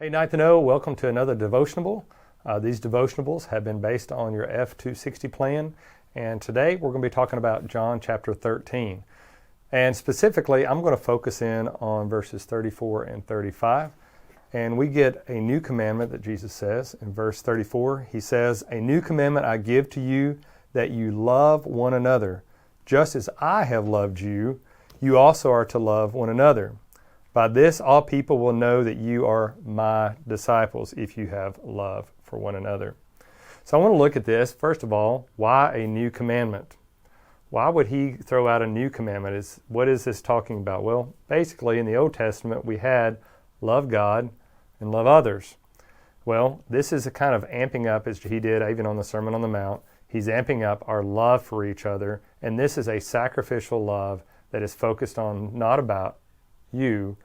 Hey, Ninth and O, welcome to another devotionable. These devotionables have been based on your F260 plan, and today we're going to be talking about John chapter 13. And specifically, I'm going to focus in on verses 34 and 35. And we get a new commandment that Jesus says in verse 34. He says, "A new commandment I give to you, that you love one another. Just as I have loved you, you also are to love one another. By this all people will know that you are my disciples, if you have love for one another." So I want to look at this. First of all, why a new commandment? Why would he throw out a new commandment? What is this talking about? Well, basically in the Old Testament we had love God and love others. Well, this is a kind of amping up, as he did even on the Sermon on the Mount. He's amping up our love for each other, and this is a sacrificial love that is focused on not about you,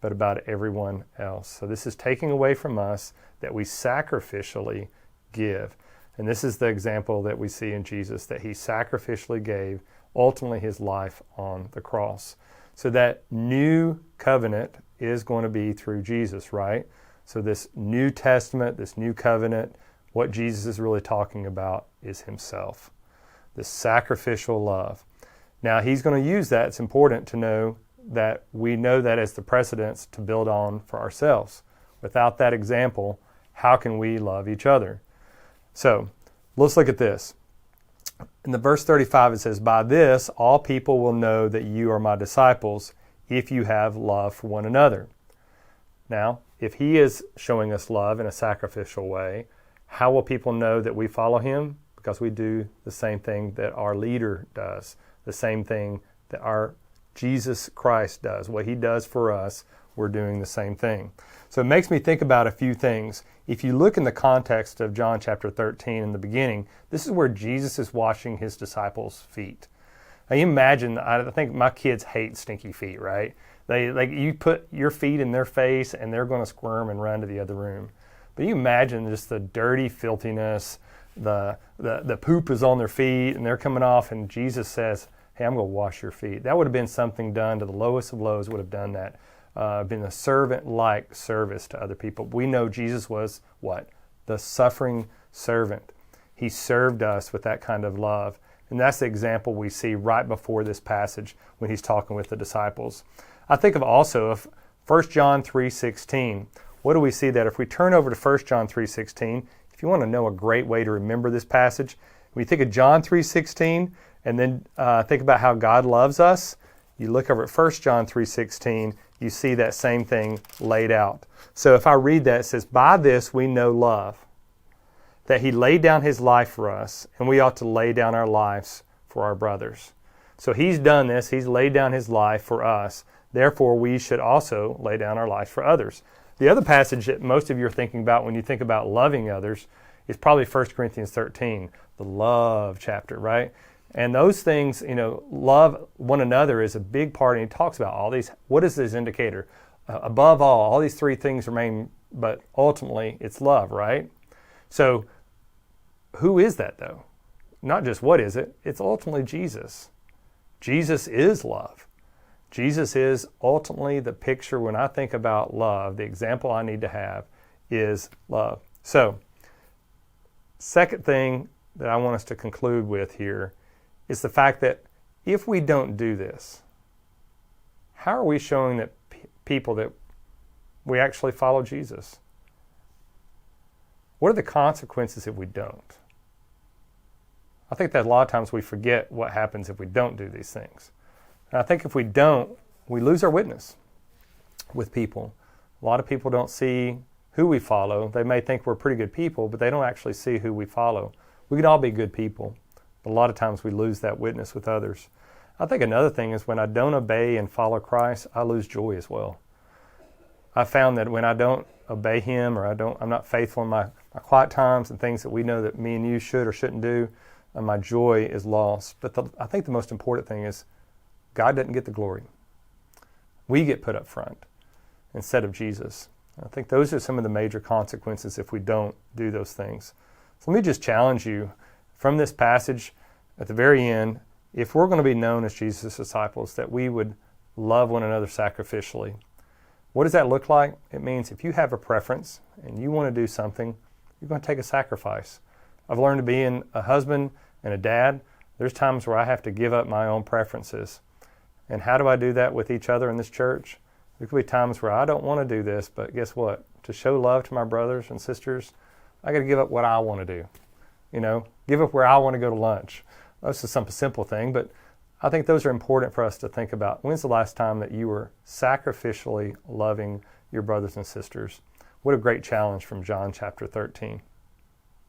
but about everyone else. So this is taking away from us that we sacrificially give. And this is the example that we see in Jesus, that he sacrificially gave ultimately his life on the cross. So that new covenant is going to be through Jesus, right? So this New Testament, this new covenant, what Jesus is really talking about is himself, this sacrificial love. Now he's going to use that. It's important to know that we know that as the precedents to build on for ourselves. Without that example, how can we love each other? So let's look at this. In the verse 35 it says, "By this all people will know that you are my disciples, if you have love for one another." Now, if he is showing us love in a sacrificial way, how will people know that we follow him? Because we do the same thing that our leader does, the same thing that our Jesus Christ does. What he does for us, we're doing the same thing. So it makes me think about a few things. If you look in the context of John chapter 13 in the beginning, this is where Jesus is washing his disciples' feet. Now you imagine, I think my kids hate stinky feet, right? You put your feet in their face and they're going to squirm and run to the other room. But you imagine just the dirty filthiness, the poop is on their feet and they're coming off, and Jesus says, "Hey, I'm going to wash your feet." That would have been something done to the lowest of lows, would have done that. Been a servant-like service to other people. We know Jesus was what? The suffering servant. He served us with that kind of love. And that's the example we see right before this passage when he's talking with the disciples. I think of also of 1 John 3:16. What do we see that? If we turn over to 1 John 3:16, if you want to know a great way to remember this passage, when you think of John 3:16, and then think about how God loves us, you look over at 1 John 3:16, you see that same thing laid out. So if I read that, it says, "By this we know love, that he laid down his life for us, and we ought to lay down our lives for our brothers." So he's done this. He's laid down his life for us. Therefore, we should also lay down our lives for others. The other passage that most of you are thinking about when you think about loving others is probably 1 Corinthians 13, the love chapter, right? And those things, love one another is a big part, and he talks about all these. What is this indicator? Above all these three things remain, but ultimately it's love, right? So who is that though? Not just what is it, it's ultimately Jesus. Jesus is love. Jesus is ultimately the picture. When I think about love, the example I need to have is love. So, second thing that I want us to conclude with here is the fact that if we don't do this, how are we showing that people that we actually follow Jesus? What are the consequences if we don't? I think that a lot of times we forget what happens if we don't do these things. And I think if we don't, we lose our witness with people. A lot of people don't see who we follow. They may think we're pretty good people, but they don't actually see who we follow. We can all be good people. But a lot of times we lose that witness with others. I think another thing is when I don't obey and follow Christ, I lose joy as well. I found that when I don't obey him, or I'm not faithful in my quiet times and things that we know that me and you should or shouldn't do, my joy is lost. But I think the most important thing is God doesn't get the glory. We get put up front instead of Jesus. I think those are some of the major consequences if we don't do those things. So let me just challenge you from this passage at the very end, if we're going to be known as Jesus' disciples, that we would love one another sacrificially. What does that look like? It means if you have a preference and you want to do something, you're going to take a sacrifice. I've learned to be a husband and a dad. There's times where I have to give up my own preferences. And how do I do that with each other in this church? There could be times where I don't want to do this, but guess what? To show love to my brothers and sisters, I got to give up what I want to do. Give up where I want to go to lunch. That's just some simple thing, but I think those are important for us to think about. When's the last time that you were sacrificially loving your brothers and sisters? What a great challenge from John chapter 13.